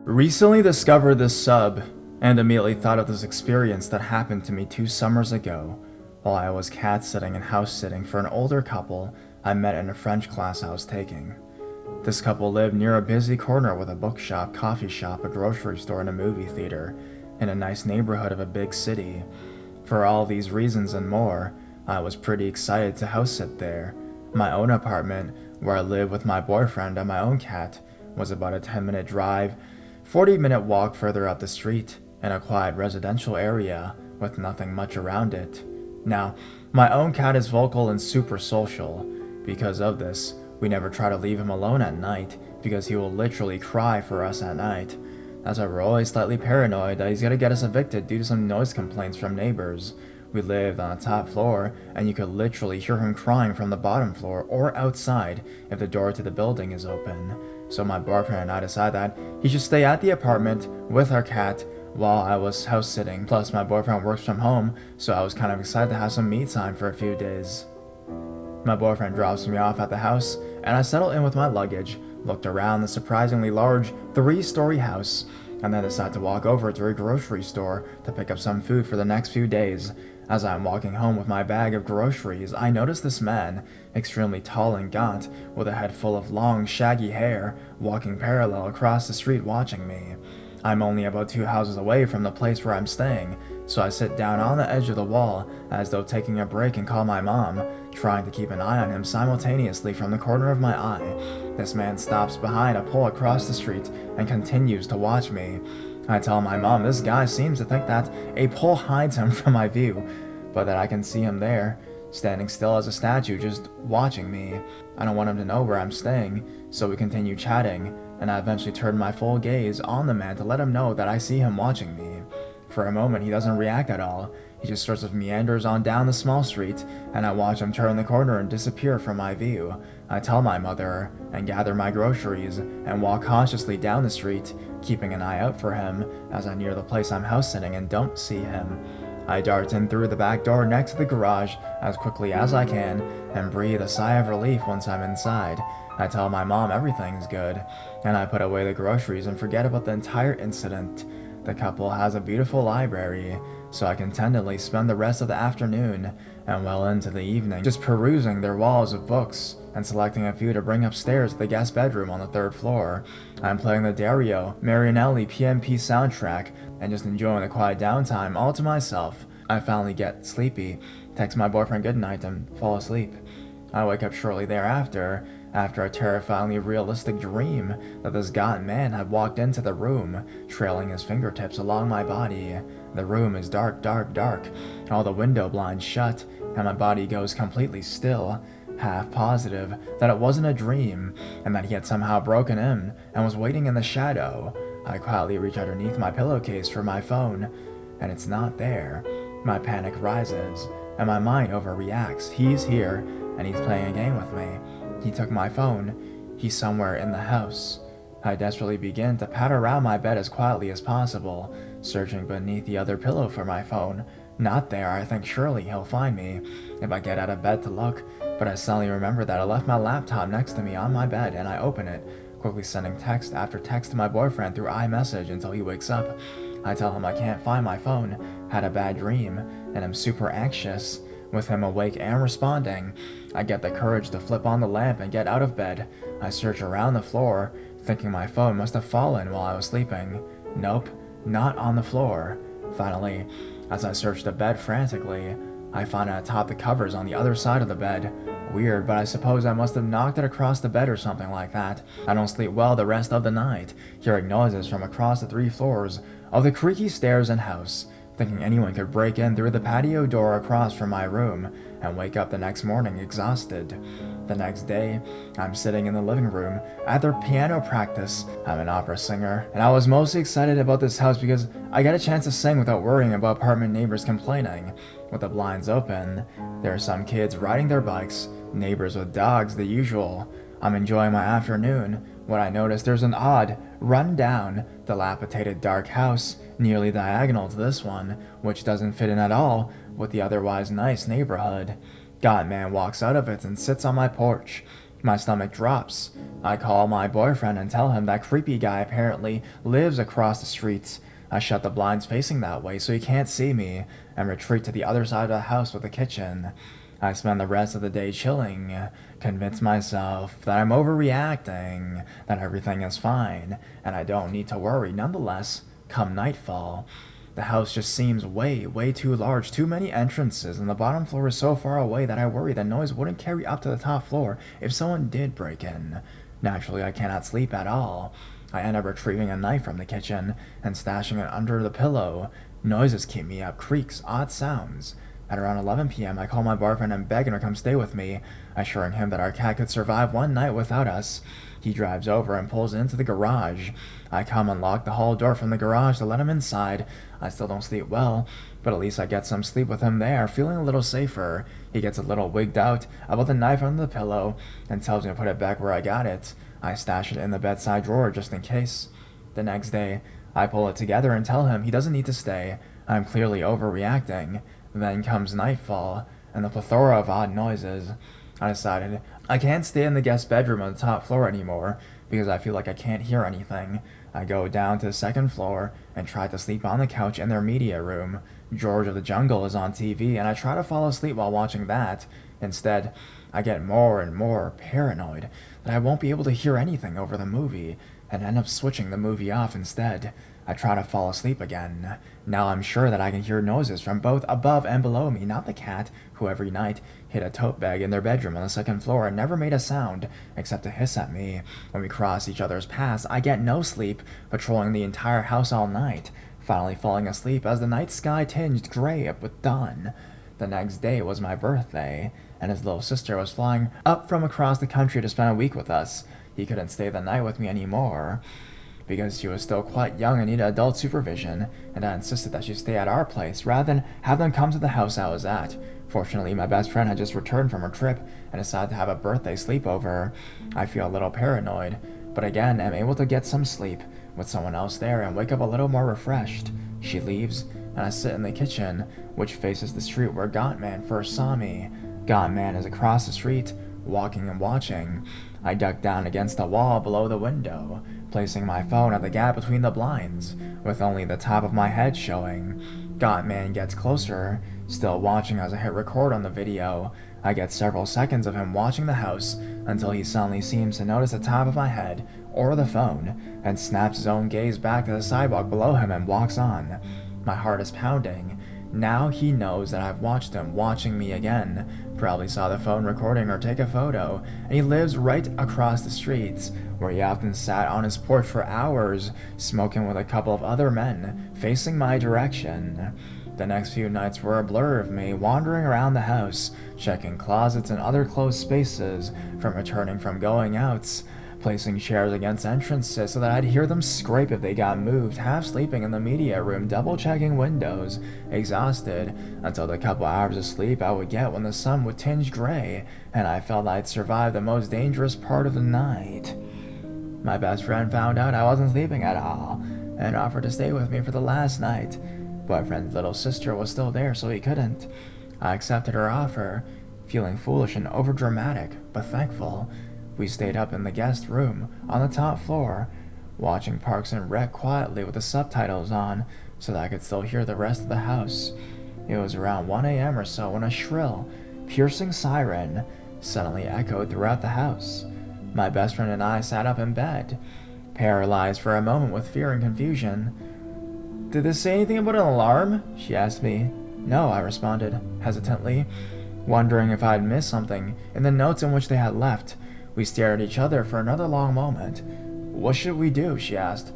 Recently discovered this sub, and immediately thought of this experience that happened to me 2 summers ago, while I was cat sitting and house sitting for an older couple I met in a French class I was taking. This couple lived near a busy corner with a bookshop, coffee shop, a grocery store, and a movie theater, in a nice neighborhood of a big city. For all these reasons and more, I was pretty excited to house sit there. My own apartment, where I live with my boyfriend and my own cat, was about a 10-minute drive, 40-minute walk further up the street, in a quiet residential area with nothing much around it. Now, my own cat is vocal and super social. Because of this, we never try to leave him alone at night, because he will literally cry for us at night. That's why we're always slightly paranoid that he's gonna get us evicted due to some noise complaints from neighbors. We lived on the top floor, and you could literally hear him crying from the bottom floor or outside if the door to the building is open. So my boyfriend and I decided that he should stay at the apartment with our cat while I was house sitting. Plus my boyfriend works from home, so I was kind of excited to have some me time for a few days. My boyfriend drops me off at the house, and I settle in with my luggage, looked around the surprisingly large 3-story house, and then decide to walk over to a grocery store to pick up some food for the next few days. As I'm walking home with my bag of groceries, I notice this man, extremely tall and gaunt, with a head full of long, shaggy hair, walking parallel across the street watching me. I'm only about 2 houses away from the place where I'm staying, so I sit down on the edge of the wall as though taking a break and call my mom, trying to keep an eye on him simultaneously from the corner of my eye. This man stops behind a pole across the street and continues to watch me. I tell my mom this guy seems to think that a pole hides him from my view, but that I can see him there, standing still as a statue just watching me. I don't want him to know where I'm staying, so we continue chatting, and I eventually turn my full gaze on the man to let him know that I see him watching me. For a moment he doesn't react at all, he just sort of meanders on down the small street, and I watch him turn the corner and disappear from my view. I tell my mother, and gather my groceries, and walk cautiously down the street, keeping an eye out for him as I near the place I'm house sitting and don't see him. I dart in through the back door next to the garage as quickly as I can, and breathe a sigh of relief once I'm inside. I tell my mom everything's good, and I put away the groceries and forget about the entire incident. The couple has a beautiful library, so I contentedly spend the rest of the afternoon and well into the evening just perusing their walls of books and selecting a few to bring upstairs to the guest bedroom on the 3rd floor. I'm playing the Dario Marianelli PMP soundtrack and just enjoying the quiet downtime all to myself. I finally get sleepy, text my boyfriend goodnight, and fall asleep. I wake up shortly thereafter, after a terrifyingly realistic dream that this gaunt man had walked into the room, trailing his fingertips along my body. The room is dark, dark, dark, all the window blinds shut, and my body goes completely still, half positive that it wasn't a dream, and that he had somehow broken in and was waiting in the shadow. I quietly reach underneath my pillowcase for my phone, and it's not there. My panic rises, and my mind overreacts. He's here, and he's playing a game with me. He took my phone. He's somewhere in the house. I desperately begin to pat around my bed as quietly as possible, searching beneath the other pillow for my phone. Not there. I think surely he'll find me if I get out of bed to look, but I suddenly remember that I left my laptop next to me on my bed, and I open it, quickly sending text after text to my boyfriend through iMessage until he wakes up. I tell him I can't find my phone, had a bad dream, and I'm super anxious. With him awake and responding, I get the courage to flip on the lamp and get out of bed. I search around the floor, thinking my phone must have fallen while I was sleeping. Nope, not on the floor. Finally, as I search the bed frantically, I find it atop the covers on the other side of the bed. Weird, but I suppose I must have knocked it across the bed or something like that. I don't sleep well the rest of the night, hearing noises from across the 3 floors of the creaky stairs and house, thinking anyone could break in through the patio door across from my room, and wake up the next morning exhausted. The next day, I'm sitting in the living room at their piano practice. I'm an opera singer, and I was mostly excited about this house because I get a chance to sing without worrying about apartment neighbors complaining. With the blinds open, there are some kids riding their bikes, neighbors with dogs, the usual. I'm enjoying my afternoon when I notice there's an odd, run-down, dilapidated dark house nearly diagonal to this one, which doesn't fit in at all with the otherwise nice neighborhood. Gaunt man walks out of it and sits on my porch. My stomach drops. I call my boyfriend and tell him that creepy guy apparently lives across the street. I shut the blinds facing that way so he can't see me and retreat to the other side of the house with the kitchen. I spend the rest of the day chilling, convince myself that I'm overreacting, that everything is fine, and I don't need to worry. Nonetheless, come nightfall, the house just seems way too large, too many entrances, and the bottom floor is so far away that I worry the noise wouldn't carry up to the top floor if someone did break in. Naturally, I cannot sleep at all. I end up retrieving a knife from the kitchen and stashing it under the pillow. Noises keep me up, creaks, odd sounds. At around 11 p.m., I call my boyfriend and beg him to come stay with me, assuring him that our cat could survive one night without us. He drives over and pulls into the garage. I come and lock the hall door from the garage to let him inside. I still don't sleep well, but at least I get some sleep with him there, feeling a little safer. He gets a little wigged out about the knife under the pillow and tells me to put it back where I got it. I stash it in the bedside drawer just in case. The next day, I pull it together and tell him he doesn't need to stay. I'm clearly overreacting. Then comes nightfall, and the plethora of odd noises. I decided I can't stay in the guest bedroom on the top floor anymore, because I feel like I can't hear anything. I go down to the second floor and try to sleep on the couch in their media room. George of the Jungle is on TV, and I try to fall asleep while watching that. Instead, I get more and more paranoid that I won't be able to hear anything over the movie, and end up switching the movie off instead. I try to fall asleep again. Now I'm sure that I can hear noises from both above and below me, not the cat, who every night hid a tote bag in their bedroom on the second floor and never made a sound, except to hiss at me. When we cross each other's paths, I get no sleep, patrolling the entire house all night, finally falling asleep as the night sky tinged gray up with dawn. The next day was my birthday, and his little sister was flying up from across the country to spend a week with us. He couldn't stay the night with me anymore, because she was still quite young and needed adult supervision, and I insisted that she stay at our place rather than have them come to the house I was at. Fortunately, my best friend had just returned from her trip and decided to have a birthday sleepover. I feel a little paranoid, but again am able to get some sleep with someone else there and wake up a little more refreshed. She leaves, and I sit in the kitchen, which faces the street where Gaunt Man first saw me. Gaunt Man is across the street, walking and watching. I duck down against the wall below the window, placing my phone at the gap between the blinds, with only the top of my head showing. Gaunt Man gets closer, still watching as I hit record on the video. I get several seconds of him watching the house until he suddenly seems to notice the top of my head or the phone and snaps his own gaze back to the sidewalk below him and walks on. My heart is pounding. Now he knows that I've watched him watching me again, probably saw the phone recording or take a photo, and he lives right across the street, where he often sat on his porch for hours, smoking with a couple of other men, facing my direction. The next few nights were a blur of me wandering around the house, checking closets and other closed spaces, from returning from going out, placing chairs against entrances so that I'd hear them scrape if they got moved, half sleeping in the media room, double-checking windows, exhausted, until the couple hours of sleep I would get when the sun would tinge gray, and I felt I'd survived the most dangerous part of the night. My best friend found out I wasn't sleeping at all, and offered to stay with me for the last night. Boyfriend's little sister was still there, so he couldn't. I accepted her offer, feeling foolish and overdramatic, but thankful. We stayed up in the guest room on the top floor, watching Parks and Rec quietly with the subtitles on so that I could still hear the rest of the house. It was around 1 a.m. or so when a shrill, piercing siren suddenly echoed throughout the house. My best friend and I sat up in bed, paralyzed for a moment with fear and confusion. "Did this say anything about an alarm?" she asked me. "No," I responded, hesitantly, wondering if I'd missed something in the notes in which they had left. We stared at each other for another long moment. "What should we do?" she asked.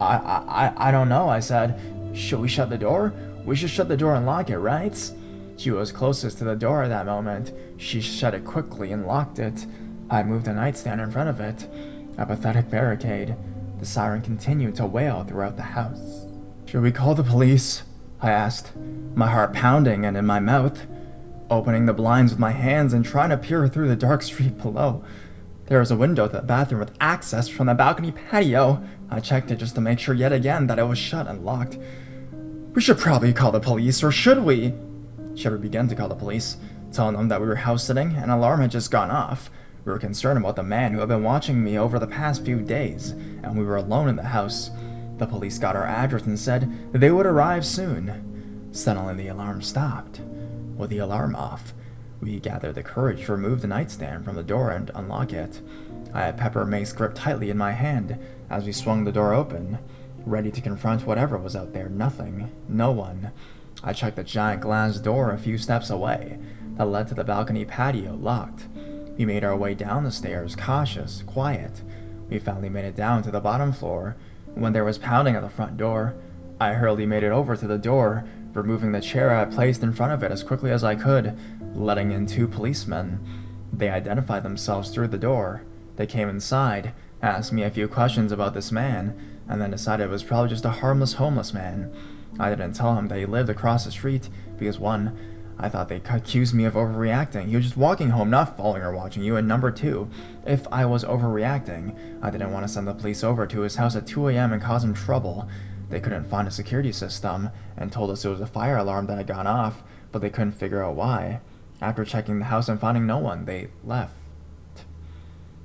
I don't know," I said. "Should we shut the door? We should shut the door and lock it, right?" She was closest to the door at that moment. She shut it quickly and locked it. I moved a nightstand in front of it, a pathetic barricade. The siren continued to wail throughout the house. "Should we call the police?" I asked, my heart pounding and in my mouth, opening the blinds with my hands and trying to peer through the dark street below. There was a window to the bathroom with access from the balcony patio. I checked it just to make sure yet again that it was shut and locked. "We should probably call the police, or should we?" Should we begin to call the police, telling them that we were house sitting and an alarm had just gone off? We were concerned about the man who had been watching me over the past few days, and we were alone in the house. The police got our address and said they would arrive soon. Suddenly the alarm stopped. With the alarm off, we gathered the courage to remove the nightstand from the door and unlock it. I had pepper mace gripped tightly in my hand as we swung the door open, ready to confront whatever was out there. Nothing. No one. I checked the giant glass door a few steps away that led to the balcony patio, locked. We made our way down the stairs, cautious, quiet. We finally made it down to the bottom floor. When there was pounding at the front door, I hurriedly made it over to the door, removing the chair I had placed in front of it as quickly as I could, letting in 2 policemen. They identified themselves through the door. They came inside, asked me a few questions about this man, and then decided it was probably just a harmless homeless man. I didn't tell him that he lived across the street because 1, I thought they accused me of overreacting. He was just walking home, not following or watching you. And number 2, if I was overreacting, I didn't want to send the police over to his house at 2 a.m. and cause him trouble. They couldn't find a security system and told us it was a fire alarm that had gone off, but they couldn't figure out why. After checking the house and finding no one, they left.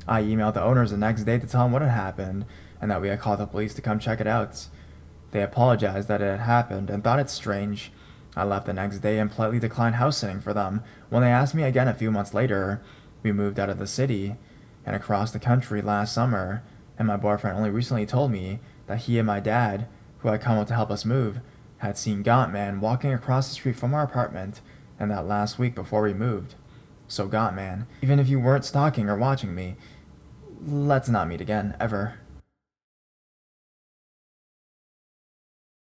I emailed the owners the next day to tell them what had happened and that we had called the police to come check it out. They apologized that it had happened and thought it strange. I left the next day and politely declined house sitting for them. When they asked me again a few months later, we moved out of the city and across the country last summer, and my boyfriend only recently told me that he and my dad, who had come out to help us move, had seen Gaunt Man walking across the street from our apartment, and that last week before we moved. So Gaunt Man, even if you weren't stalking or watching me, let's not meet again, ever.